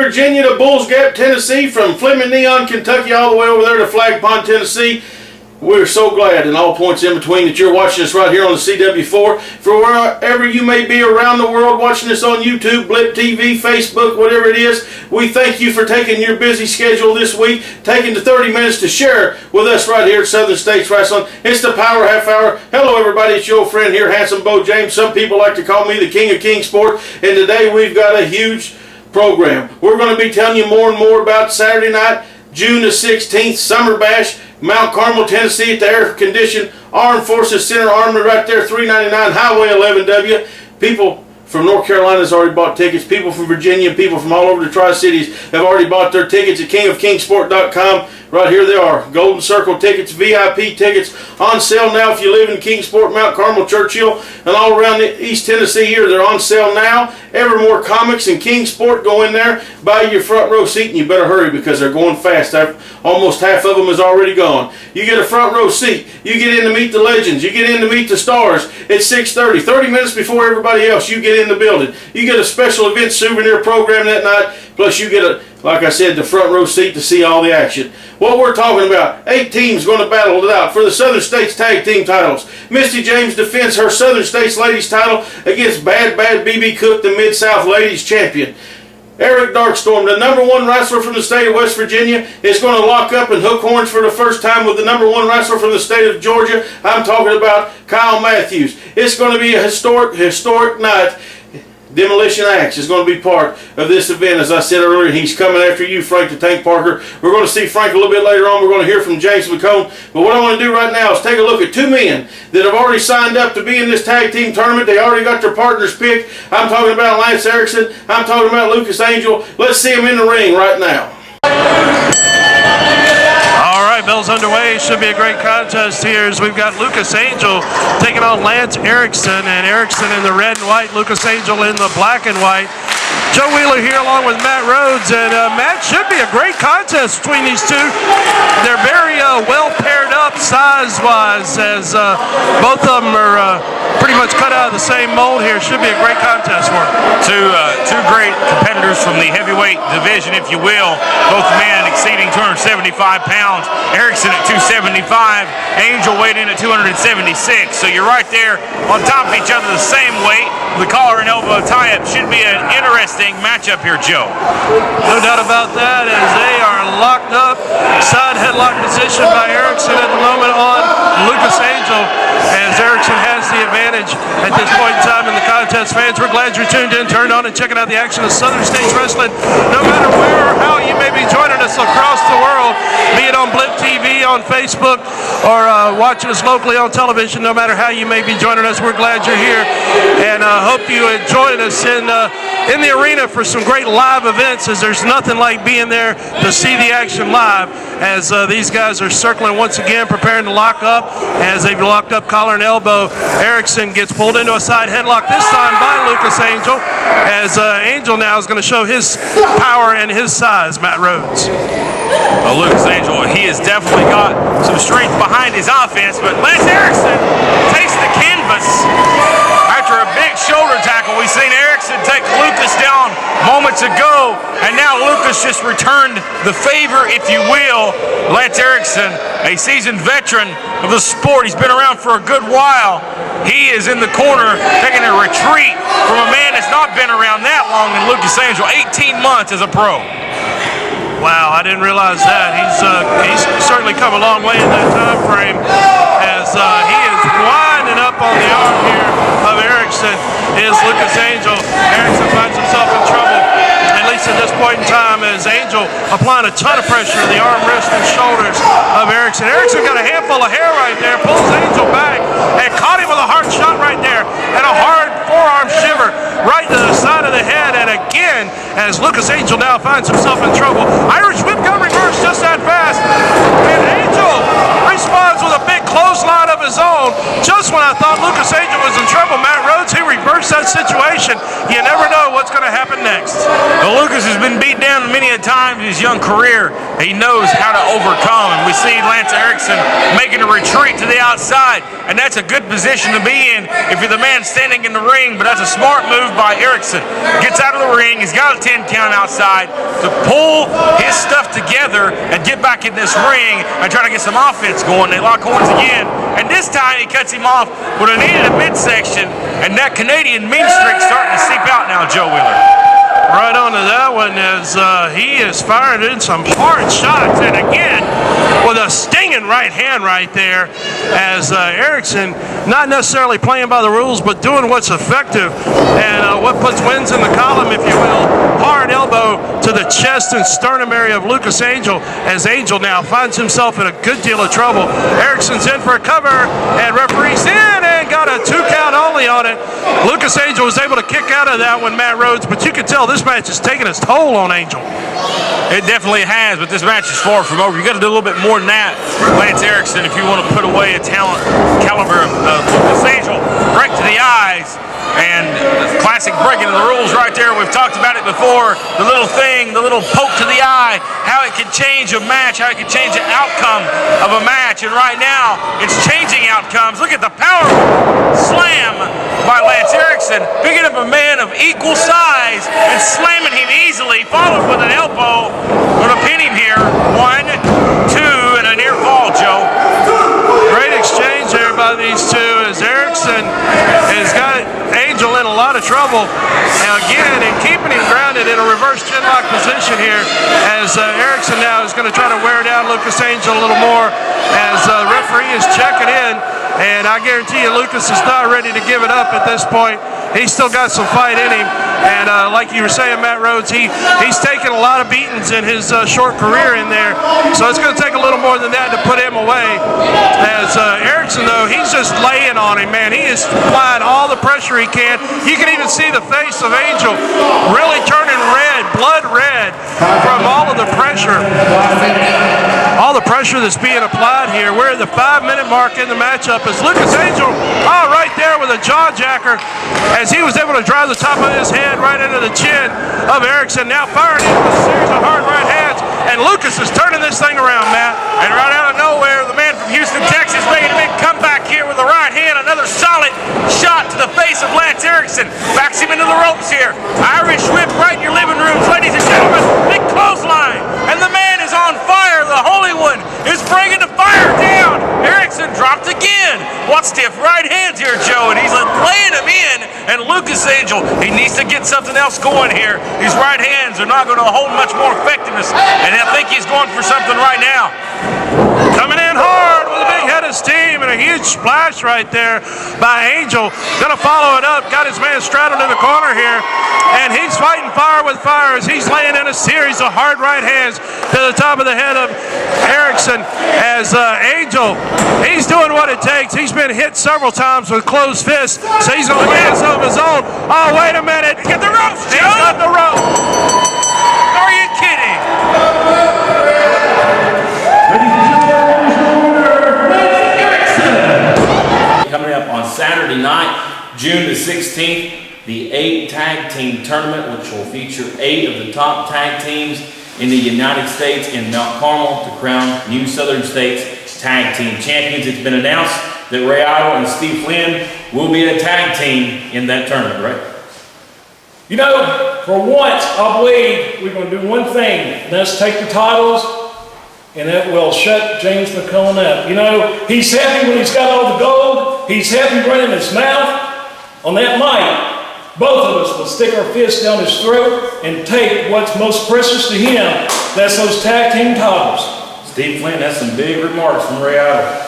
Virginia to Bulls Gap, Tennessee, from Fleming Neon, Kentucky, all the way over there to Flag Pond, Tennessee. We're so glad, and all points in between, that you're watching us right here on the CW4. For wherever you may be around the world watching us on YouTube, Blip TV, Facebook, whatever it is, we thank you for taking your busy schedule this week, taking the 30 minutes to share with us right here at Southern States Wrestling. It's the Power Half Hour. Hello, everybody. It's your old friend here, handsome Beau James. Some people like to call me the King of Kingsport, and today we've got a huge program. We're going to be telling you more and more about Saturday night, June the 16th, Summer Bash, Mount Carmel, Tennessee, at the air-conditioned Armed Forces Center, Armory, right there, 399 Highway 11W. People from North Carolina has already bought tickets. People from Virginia, people from all over the Tri-Cities have already bought their tickets at kingofkingsport.com. Right here they are. Golden Circle tickets, VIP tickets on sale now. If you live in Kingsport, Mount Carmel, Churchill, and all around East Tennessee here, they're on sale now. Evermore Comics and Kingsport, go in there, buy your front row seat, and you better hurry because they're going fast. Almost half of them is already gone. You get a front row seat. You get in to meet the legends. You get in to meet the stars at 6:30. 30 minutes before everybody else, you get in the building. You get a special event souvenir program that night. Plus you get, like I said, the front row seat to see all the action. What we're talking about, 8 teams going to battle it out for the Southern States Tag Team titles. Misty James defends her Southern States Ladies title against Bad BB Cook, the Mid-South Ladies Champion. Eric Darkstorm, the #1 wrestler from the state of West Virginia, is going to lock up and hook horns for the first time with the #1 wrestler from the state of Georgia. I'm talking about Kyle Matthews. It's going to be a historic night. Demolition Axe is going to be part of this event. As I said earlier, he's coming after you, Frank the Tank Parker. We're going to see Frank a little bit later on. We're going to hear from James McHone. But what I want to do right now is take a look at 2 men that have already signed up to be in this tag team tournament. They already got their partners picked. I'm talking about Lance Erickson. I'm talking about Lucas Angel. Let's see them in the ring right now. All right, bell's underway. Should be a great contest here as we've got Lucas Angel taking on Lance Erickson, and Erickson in the red and white, Lucas Angel in the black and white. Joe Wheeler here along with Matt Rhodes, and Matt, should be a great contest between these two. They're very well paired up size-wise, as both of them are pretty much cut out of the same mold here. Should be a great contest for them. Two great competitors from the heavyweight division, if you will. Both men exceeding 275 pounds. Erickson at 275, Angel weighed in at 276. So you're right there on top of each other, the same weight. The collar and elbow tie-up should be an interesting matchup here, Joe. No doubt about that, as they are locked up. Side headlock position by Erickson at the moment on Lucas Angel, as Erickson has the advantage at this point in time in the contest. Fans, we're glad you're tuned in, turned on, and checking out the action of Southern States Wrestling. No matter where or how you may be joining us across the world, be it on Blip TV, on Facebook, or watching us locally on television, no matter how you may be joining us, we're glad you're here, and hope you enjoyed us in the arena for some great live events, as there's nothing like being there to see the action live, as these guys are circling once again, preparing to lock up. As they've locked up collar and elbow, Erickson gets pulled into a side headlock, this time by Lucas Angel, as Angel now is going to show his power and his size, Matt Rhodes. Well, Lucas Angel, he has definitely got some strength behind his offense, but Lance Erickson takes the canvas. After a big shoulder tackle, we've seen Erickson take Lucas down moments ago, and now Lucas just returned the favor, if you will. Lance Erickson, a seasoned veteran of the sport, he's been around for a good while. He is in the corner taking a retreat from a man that's not been around that long than Lucas Angel, 18 months as a pro. Wow, I didn't realize that. He's certainly come a long way in that time frame, as he is winding up on the arm here of Erickson is Lucas Angel. Erickson finds himself in trouble, at least at this point in time, as Angel applying a ton of pressure to the arm, wrist, and shoulders of Erickson. Erickson got a handful of hair right there, pulls Angel back, and caught him with a hard shot right there, and a hard forearm shiver right to the side of the head. And again, as Lucas Angel now finds himself in trouble, Irish whip gun reverse just that fast, and Angel responds with a big clothesline of his own. Just when I thought Lucas Angel was in trouble, Matt Rhodes, he reversed that situation. You never know what's going to happen next. Well, Lucas has been beat down many a time in his young career, he knows how to overcome. And we see Lance Erickson making a retreat to the outside, and that's a good position to be in if you're the man standing in the ring, but that's a smart move by Erickson. Gets out of the ring, he's got a 10 count outside to pull his stuff together and get back in this ring and try to get some offense going. They lock horns again, and this time he cuts him off with a knee to the midsection, and that Canadian mean streak starting to seep out now, Joe Wheeler. Right on to that one as he is firing in some hard shots, and again with a stinging right hand right there as Erickson not necessarily playing by the rules but doing what's effective and what puts wins in the column, if you will. Hard elbow to the chest and sternum area of Lucas Angel as Angel now finds himself in a good deal of trouble. Erickson's in for a cover and referee's in and got a 2 count only on it. Lucas Angel was able to kick out of that one, Matt Rhodes, but you can tell this match is taking its toll on Angel. It definitely has, but this match is far from over. You got to do a little bit more than that, Lance Erickson, if you want to put away a talent caliber of Lucas Angel. Right to the eyes, and classic breaking of the rules right there. We've talked about it before. The little thing, the little poke to the eye, how it can change a match, how it can change the outcome of a match. And right now, it's changing outcomes. Look at the power slam by Lance Erickson, picking up a man of equal size and slamming him easily, followed with an elbow. Going to pin him here. 1, 2, and a near fall, Joe. Great exchange there by these two as Erickson has got Angel in a lot of trouble. Now again, in keeping him grounded in a reverse chinlock position here as Erickson now is going to try to wear down Lucas Angel a little more as the referee is checking in. And I guarantee you Lucas is not ready to give it up at this point. He's still got some fight in him. And like you were saying, Matt Rhodes, he's taken a lot of beatings in his short career in there. So it's going to take a little more than that to put him away. As Erickson, though, he's just laying on him, man. He is applying all the pressure he can. You can even see the face of Angel really turning red, blood red, from all of the pressure. All the pressure that's being applied here. We're at the 5-minute mark in the matchup as Lucas Angel, right there with a jaw jacker, as he was able to drive the top of his head right into the chin of Erickson. Now firing into a series of hard right hands, and Lucas is turning this thing around, Matt. And right out of nowhere, the man from Houston, Texas, making a big comeback here with the right hand. Another solid shot to the face of Lance Erickson. Backs him into the ropes here. Irish whip right in your living rooms, ladies and gentlemen. Big clothesline, and the man is on fire. The Holy One is bringing the fire down. Erickson dropped again. What stiff right hands here, Joe, and he's laying him in. And Lucas Angel, he needs to get something else going here. These right hands are not going to hold much more effectiveness, and I think he's going for something right now. Coming in hard with a big head of steam and a huge splash right there by Angel. Going to follow it up. Got his man straddled in the corner here. And he's fighting fire with fire as he's laying in a series of hard right hands to the top of the head of Erickson. As Angel, he's doing what it takes. He's been hit several times with closed fists, so he's going to get some of his own. Oh, wait a minute. Get the ropes, Joe. He's got the rope. Are you kidding? Coming up on Saturday night, June the 16th, the 8 tag team tournament, which will feature 8 of the top tag teams in the United States in Mount Carmel to crown New Southern States tag team champions. It's been announced that Ray Idle and Steve Flynn will be a tag team in that tournament, right? You know, for once, I believe we're going to do one thing, and that's take the titles, and that will shut James McHone up. You know, he's happy when he's got all the gold. He's happy running his mouth. On that night, both of us will stick our fists down his throat and take what's most precious to him. That's those tag team titles. Steve Flynn, that's some big remarks from Ray Idle.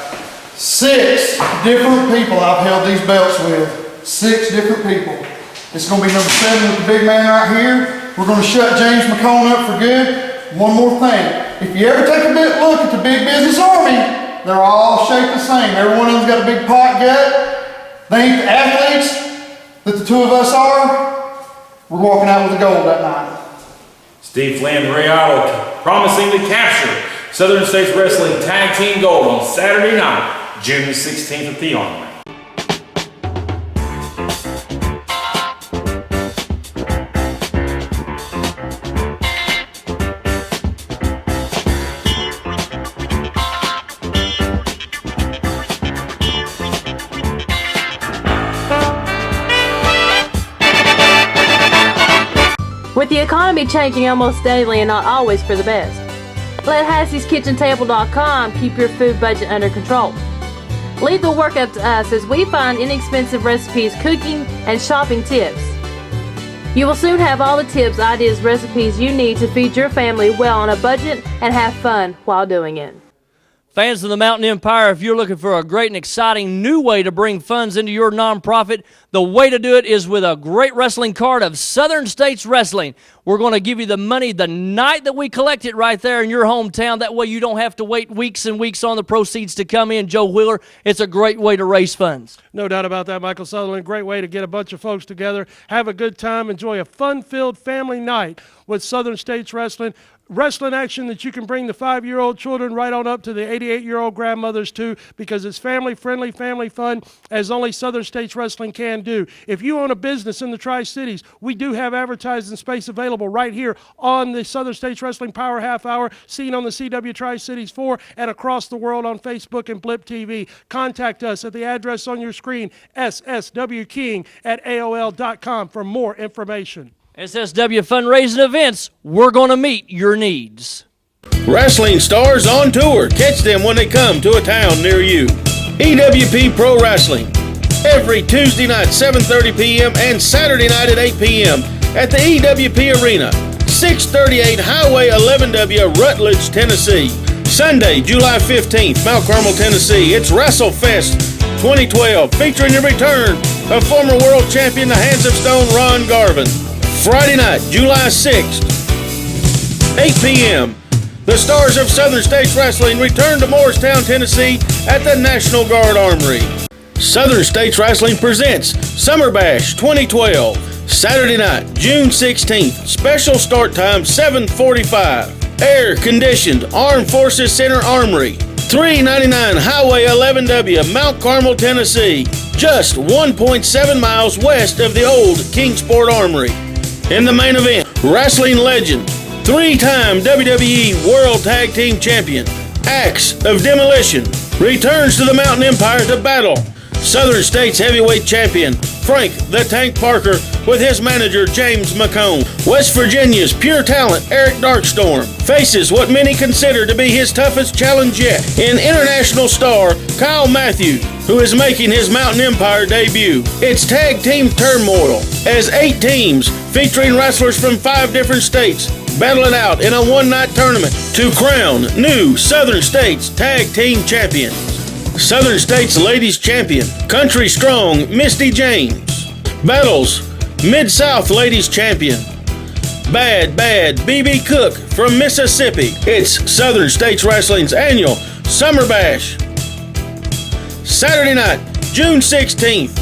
6 different people I've held these belts with. 6 different people. It's going to be number 7 with the big man right here. We're going to shut James McHone up for good. One more thing. If you ever take a look at the Big Business Army, they're all shaped the same. Every one of them's got a big pot gut. They ain't the athletes that the 2 of us are. We're walking out with the gold that night. Steve Flynn, Ray Idle promising to capture Southern States Wrestling Tag Team Gold on Saturday night, June the 16th at the Armory. economy changing almost daily and not always for the best. Let Hassie'sKitchenTable.com keep your food budget under control. Leave the work up to us as we find inexpensive recipes, cooking, and shopping tips. You will soon have all the tips, ideas, recipes you need to feed your family well on a budget and have fun while doing it. Fans of the Mountain Empire, if you're looking for a great and exciting new way to bring funds into your nonprofit, the way to do it is with a great wrestling card of Southern States Wrestling. We're going to give you the money the night that we collect it right there in your hometown. That way you don't have to wait weeks and weeks on the proceeds to come in. Joe Wheeler, it's a great way to raise funds. No doubt about that, Michael Sutherland. Great way to get a bunch of folks together, have a good time, enjoy a fun-filled family night with Southern States Wrestling. Wrestling action that you can bring the 5-year-old children right on up to the 88-year-old grandmothers too, because it's family-friendly, family fun, as only Southern States Wrestling can do. If you own a business in the Tri-Cities, we do have advertising space available right here on the Southern States Wrestling Power Half Hour, seen on the CW Tri-Cities 4 and across the world on Facebook and Blip TV. Contact us at the address on your screen, sswking@aol.com for more information. SSW fundraising events, we're going to meet your needs. Wrestling stars on tour. Catch them when they come to a town near you. EWP Pro Wrestling. Every Tuesday night, 7:30 p.m. and Saturday night at 8 p.m. at the EWP Arena, 638 Highway 11W, Rutledge, Tennessee. Sunday, July 15th, Mount Carmel, Tennessee. It's WrestleFest 2012, featuring the return of former world champion, the Hands of Stone, Ron Garvin. Friday night, July 6th, 8 p.m., the stars of Southern States Wrestling return to Morristown, Tennessee at the National Guard Armory. Southern States Wrestling presents Summer Bash 2012, Saturday night, June 16th. Special start time, 7:45. Air-conditioned Armed Forces Center Armory, 399 Highway 11W, Mount Carmel, Tennessee, just 1.7 miles west of the old Kingsport Armory. In the main event, wrestling legend, 3-time WWE World Tag Team Champion, Acts of Demolition, returns to the Mountain Empire to battle Southern States Heavyweight Champion Frank the Tank Parker with his manager James McHone. West Virginia's pure talent Eric Darkstorm faces what many consider to be his toughest challenge yet in international star Kyle Matthews, who is making his Mountain Empire debut. It's tag team turmoil as 8 teams featuring wrestlers from 5 different states battle it out in a one-night tournament to crown new Southern States Tag Team Champions. Southern States Ladies Champion, Country Strong Misty James, battles Mid-South Ladies Champion, Bad BB Cook from Mississippi. It's Southern States Wrestling's annual Summer Bash. Saturday night, June 16th,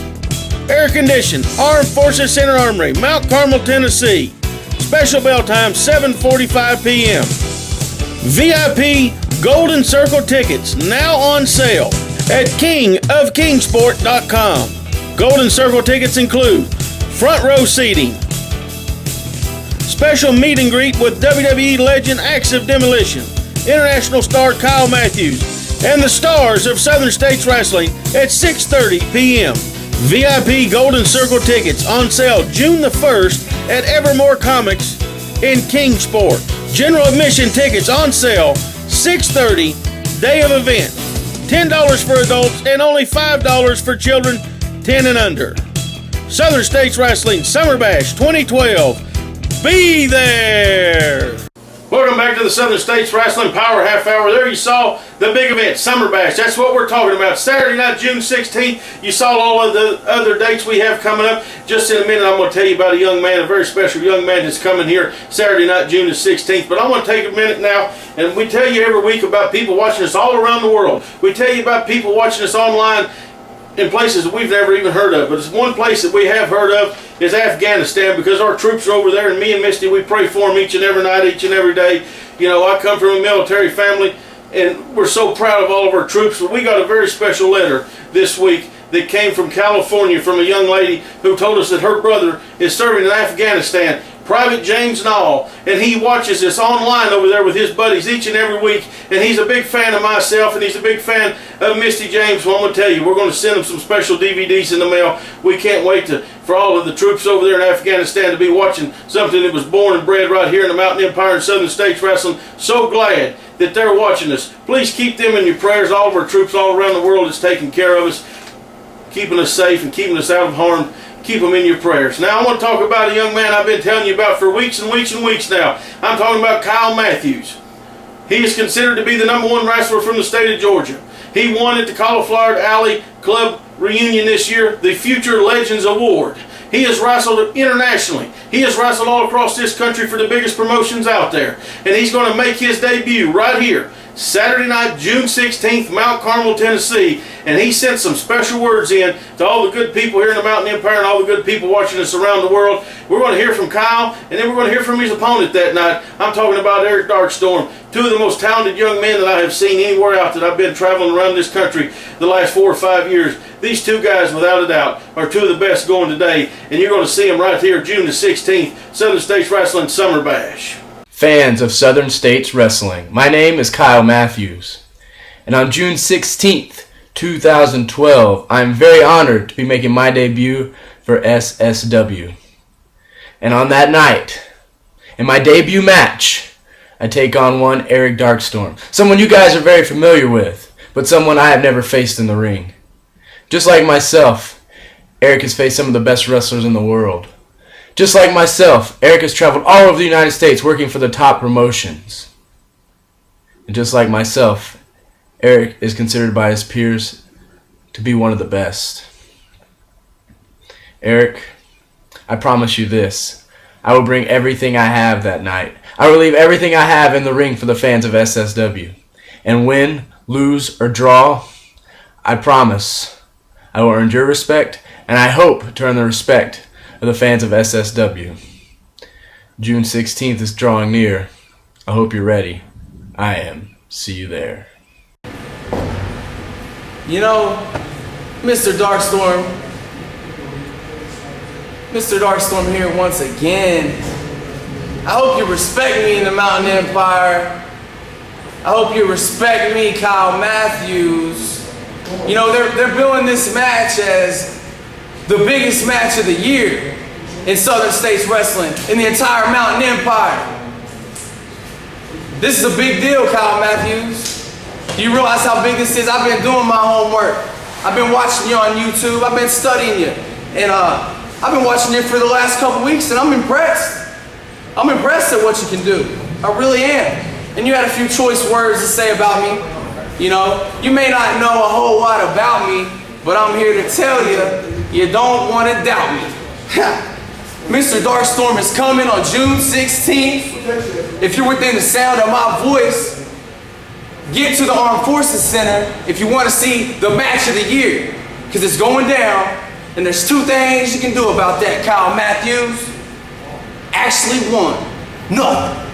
air-conditioned Armed Forces Center Armory, Mount Carmel, Tennessee. Special bell time, 7:45 p.m. VIP Golden Circle tickets now on sale at kingofkingsport.com. Golden Circle tickets include front row seating, special meet and greet with WWE legend Acts of Demolition, international star Kyle Matthews, and the stars of Southern States Wrestling at 6:30 p.m. VIP Golden Circle tickets on sale June the 1st at Evermore Comics in Kingsport. General admission tickets on sale 6:30, day of event. $10 for adults and only $5 for children 10 and under. Southern States Wrestling Summer Bash 2012. Be there! Welcome back to the Southern States Wrestling Power Half Hour. There you saw the big event, Summer Bash. That's what we're talking about. Saturday night, June 16th. You saw all of the other dates we have coming up. Just in a minute, I'm going to tell you about a young man, a very special young man that's coming here Saturday night, June the 16th. But I want to take a minute now, and we tell you every week about people watching us all around the world. We tell you about people watching us online in places that we've never even heard of. But it's one place that we have heard of is Afghanistan, because our troops are over there, and me and Misty, we pray for them each and every night, each and every day. You know, I come from a military family, and we're so proud of all of our troops. But we got a very special letter this week that came from California from a young lady who told us that her brother is serving in Afghanistan. Private James and all, and he watches us online over there with his buddies each and every week, and he's a big fan of myself, and he's a big fan of Misty James. Well, I'm going to tell you, we're going to send him some special DVDs in the mail. We can't wait for all of the troops over there in Afghanistan to be watching something that was born and bred right here in the Mountain Empire and Southern States Wrestling. So glad that they're watching us. Please keep them in your prayers. All of our troops all around the world is taking care of us, keeping us safe and keeping us out of harm. Keep them in your prayers. Now I want to talk about a young man I've been telling you about for weeks and weeks and weeks now. I'm talking about Kyle Matthews. He is considered to be the #1 wrestler from the state of Georgia. He won at the Cauliflower Alley Club reunion this year, the Future Legends Award. He has wrestled internationally. He has wrestled all across this country for the biggest promotions out there. And he's going to make his debut right here, Saturday night, June 16th, Mount Carmel, Tennessee. And he sent some special words in to all the good people here in the Mountain Empire and all the good people watching us around the world. We're going to hear from Kyle, and then we're going to hear from his opponent that night. I'm talking about Eric Darkstorm, two of the most talented young men that I have seen anywhere out that I've been traveling around this country the last 4 or 5 years. These two guys, without a doubt, are two of the best going today, and you're going to see them right here June the 16th, Southern States Wrestling Summer Bash. Fans of Southern States Wrestling, my name is Kyle Matthews, and on June 16th, 2012, I am very honored to be making my debut for SSW. And on that night, in my debut match, I take on one Eric Darkstorm, someone you guys are very familiar with, but someone I have never faced in the ring. Just like myself, Eric has faced some of the best wrestlers in the world. Just like myself, Eric has traveled all over the United States working for the top promotions. And just like myself, Eric is considered by his peers to be one of the best. Eric, I promise you this. I will bring everything I have that night. I will leave everything I have in the ring for the fans of SSW. And win, lose, or draw, I promise I will earn your respect, and I hope to earn the respect of the fans of SSW. June 16th is drawing near. I hope you're ready. I am. See you there. You know, Mr. Darkstorm here once again. I hope you respect me in the Mountain Empire. I hope you respect me, Kyle Matthews. You know, they're billing this match as the biggest match of the year in Southern States Wrestling, in the entire Mountain Empire. This is a big deal, Kyle Matthews. Do you realize how big this is? I've been doing my homework. I've been watching you on YouTube. I've been studying you. And I've been watching you for the last couple weeks, and I'm impressed. I'm impressed at what you can do. I really am. And you had a few choice words to say about me. You know, you may not know a whole lot about me, but I'm here to tell you, you don't want to doubt me. Mr. Darkstorm is coming on June 16th. If you're within the sound of my voice, get to the Armed Forces Center if you want to see the match of the year, because it's going down, and there's two things you can do about that, Kyle Matthews. Actually one, nothing.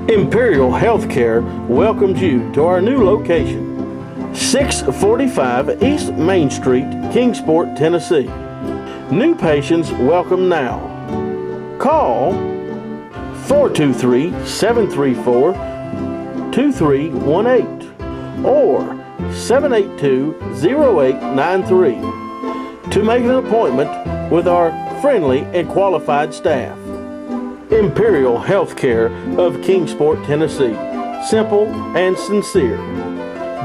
Imperial Healthcare welcomes you to our new location, 645 East Main Street, Kingsport, Tennessee. New patients welcome now. Call 423-734-2318 or 782-0893 to make an appointment with our friendly and qualified staff. Imperial Healthcare of Kingsport, Tennessee. Simple and sincere.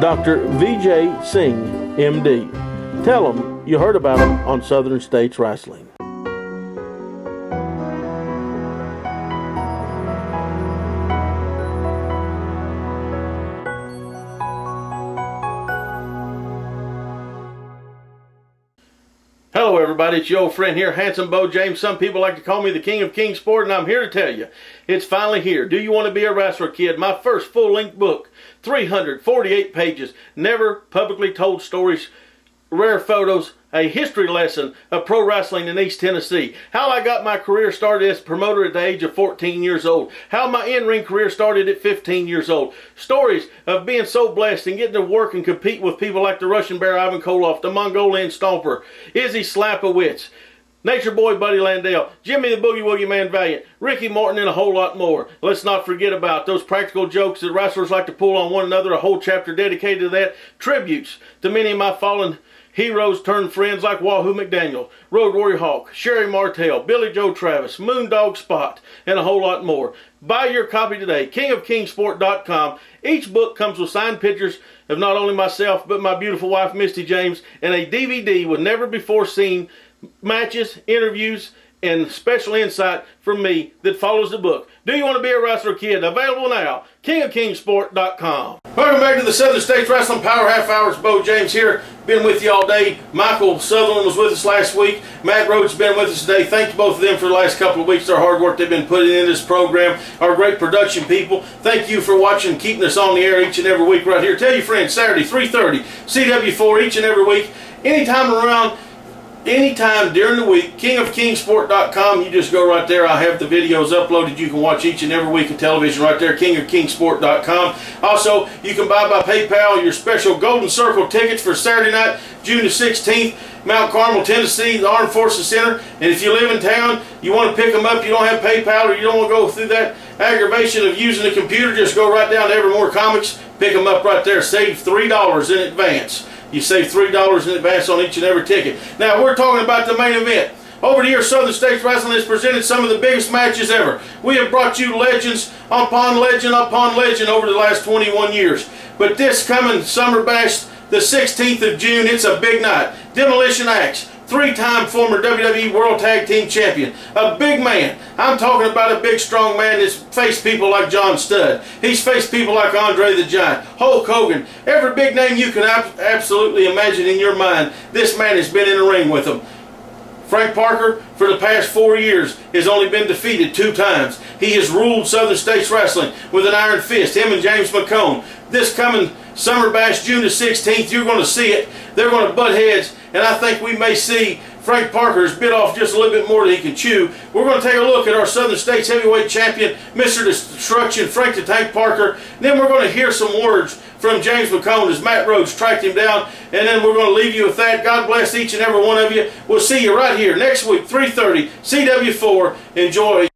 Dr. V.J. Singh, M.D. Tell them you heard about them on Southern States Wrestling. Hello everybody. everybody? It's your old friend here, handsome Beau James. Some people like to call me the King of King Sport, and I'm here to tell you, it's finally here. Do you want to be a wrestler, kid? My first full-length book, 348 pages, never publicly told stories, rare photos, a history lesson of pro wrestling in East Tennessee. How I got my career started as a promoter at the age of 14 years old. How my in-ring career started at 15 years old. Stories of being so blessed and getting to work and compete with people like the Russian Bear Ivan Koloff, the Mongolian Stomper, Izzy Slapowitz, Nature Boy Buddy Landell, Jimmy the Boogie Woogie Man Valiant, Ricky Morton, and a whole lot more. Let's not forget about those practical jokes that wrestlers like to pull on one another, a whole chapter dedicated to that. Tributes to many of my fallen heroes turned friends like Wahoo McDaniel, Road Warrior Hawk, Sherry Martell, Billy Joe Travis, Moondog Spot, and a whole lot more. Buy your copy today, kingofkingsport.com. Each book comes with signed pictures of not only myself, but my beautiful wife, Misty James, and a DVD with never before seen matches, interviews, and special insight from me that follows the book. Do you want to be a wrestler, kid? Available now, kingofkingsport.com. Welcome back to the Southern States Wrestling Power Half Hour. It's Beau James here. Been with you all day. Michael Sutherland was with us last week. Matt Rhodes has been with us today. Thank you both of them for the last couple of weeks. Their hard work they've been putting in this program. Our great production people. Thank you for watching, keeping us on the air each and every week right here. Tell your friends, Saturday, 3:30, CW4 each and every week. Anytime during the week, kingofkingsport.com. You just go right there. I have the videos uploaded. You can watch each and every week of television right there, kingofkingsport.com. Also, you can buy by PayPal your special Golden Circle tickets for Saturday night, June the 16th, Mount Carmel, Tennessee, the Armed Forces Center. And if you live in town, you want to pick them up, you don't have PayPal, or you don't want to go through that aggravation of using the computer, just go right down to Evermore Comics, pick them up right there. Save $3 in advance. You save $3 in advance on each and every ticket. Now, we're talking about the main event. Over here, Southern States Wrestling has presented some of the biggest matches ever. We have brought you legends upon legend upon legend over the last 21 years. But this coming Summer Bash, the 16th of June, it's a big night. Demolition Axe, three-time former WWE World Tag Team Champion. A big man. I'm talking about a big, strong man that's faced people like John Studd. He's faced people like Andre the Giant, Hulk Hogan. Every big name you can absolutely imagine in your mind, this man has been in the ring with them. Frank Parker, for the past 4 years, has only been defeated 2 times. He has ruled Southern States Wrestling with an iron fist, him and James McHone. This coming Summer Bash, June the 16th, you're going to see it. They're going to butt heads, and I think we may see Frank Parker's bit off just a little bit more than he can chew. We're going to take a look at our Southern States Heavyweight Champion, Mr. Destruction, Frank the Tank Parker. And then we're going to hear some words from James McHone as Matt Rhodes tracked him down. And then we're going to leave you with that. God bless each and every one of you. We'll see you right here next week, 3:30, CW4. Enjoy.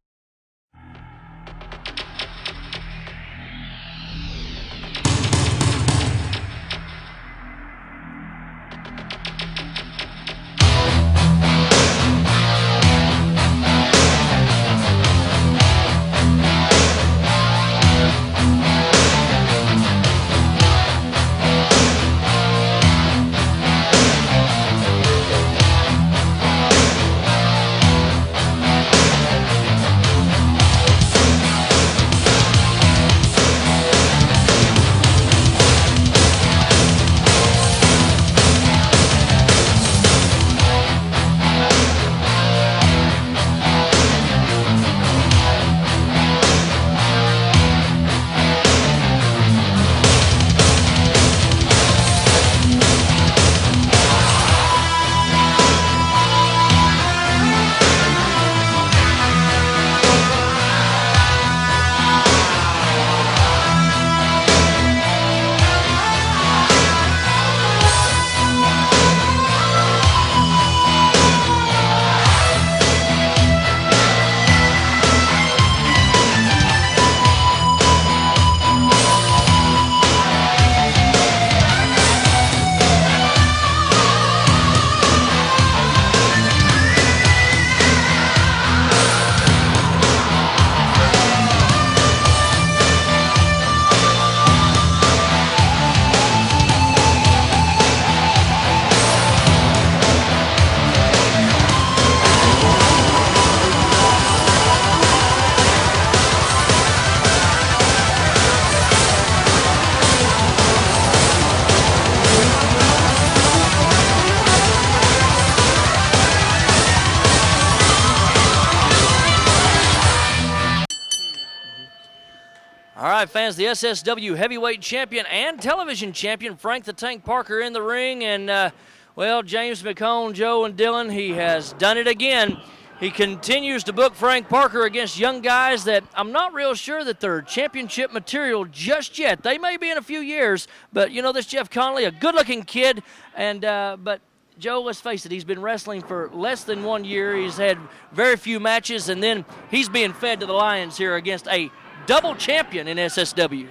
right, fans, the SSW Heavyweight Champion and Television Champion Frank the Tank Parker in the ring. And, well, James McHone, Joe, and Dylan, he has done it again. He continues to book Frank Parker against young guys that I'm not real sure that they're championship material just yet. They may be in a few years, but, you know, this Jeff Connelly, a good-looking kid, and but Joe, let's face it, he's been wrestling for less than 1 year. He's had very few matches, and then he's being fed to the Lions here against a double champion in SSW.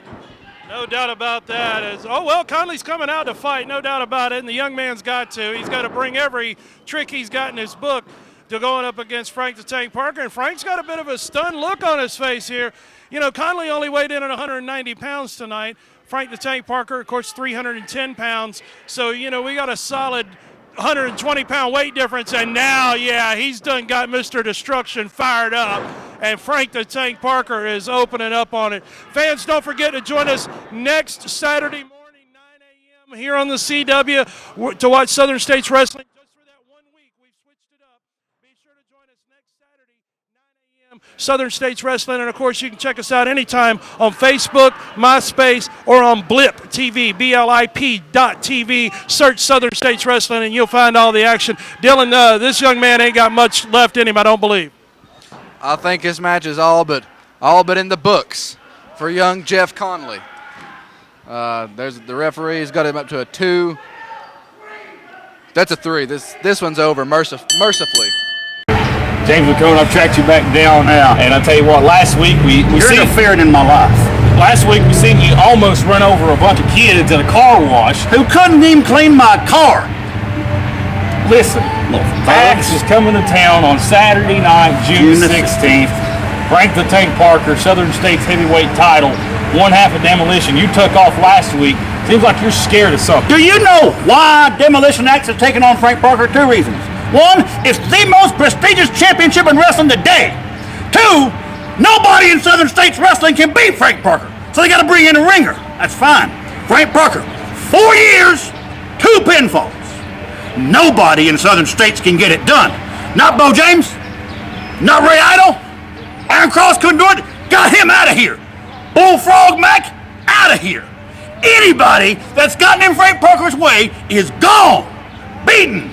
No doubt about that. Connelly's coming out to fight, no doubt about it, and the young man's got to. He's got to bring every trick he's got in his book to going up against Frank the Tank Parker, and Frank's got a bit of a stunned look on his face here. You know, Connelly only weighed in at 190 pounds tonight. Frank the Tank Parker, of course, 310 pounds. So, you know, we got a solid 120-pound weight difference, and now, yeah, he's done got Mr. Destruction fired up, and Frank the Tank Parker is opening up on it. Fans, don't forget to join us next Saturday morning, 9 a.m. here on the CW to watch Southern States Wrestling. Just for that 1 week, we've switched it up. Be sure to join us next Saturday, 9 a.m. Southern States Wrestling, and of course, you can check us out anytime on Facebook, MySpace, or on Blip TV, blip.tv. Search Southern States Wrestling, and you'll find all the action. Dylan, this young man ain't got much left in him, I don't believe. I think this match is all but in the books for young Jeff Connelly. There's the referee's got him up to a 2. That's a 3. This one's over mercifully. James McHone, I've tracked you back down now, and I tell you what, last week you're interfering in my life. Last week we seen you almost run over a bunch of kids at a car wash who couldn't even clean my car. Listen, Max is coming to town on Saturday night, June 16th. Frank the Tank Parker, Southern States heavyweight title, one half of Demolition. You took off last week. Seems like you're scared of something. Do you know why Demolition Axe has taken on Frank Parker? 2 reasons. 1, it's the most prestigious championship in wrestling today. 2, nobody in Southern States Wrestling can beat Frank Parker. So they got to bring in a ringer. That's fine. Frank Parker, 4 years, 2 pinfalls. Nobody in Southern States can get it done. Not Beau James, not Ray Idol. Iron Cross couldn't do it. Got him out of here. Bullfrog Mac, out of here. Anybody that's gotten in Frank Parker's way is gone, beaten.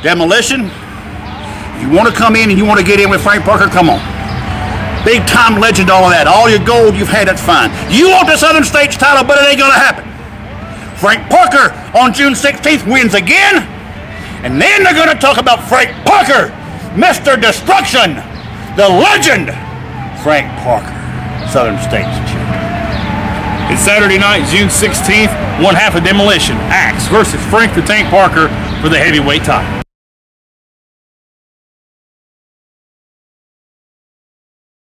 Demolition, if you want to come in and you want to get in with Frank Parker, come on. Big time legend, all of that. All your gold you've had, that's fine. You want the Southern States title, but it ain't going to happen. Frank Parker on June 16th wins again, and then they're going to talk about Frank Parker, Mr. Destruction, the legend, Frank Parker, Southern States champion. It's Saturday night, June 16th, one half of Demolition, Axe versus Frank the Tank Parker for the heavyweight title.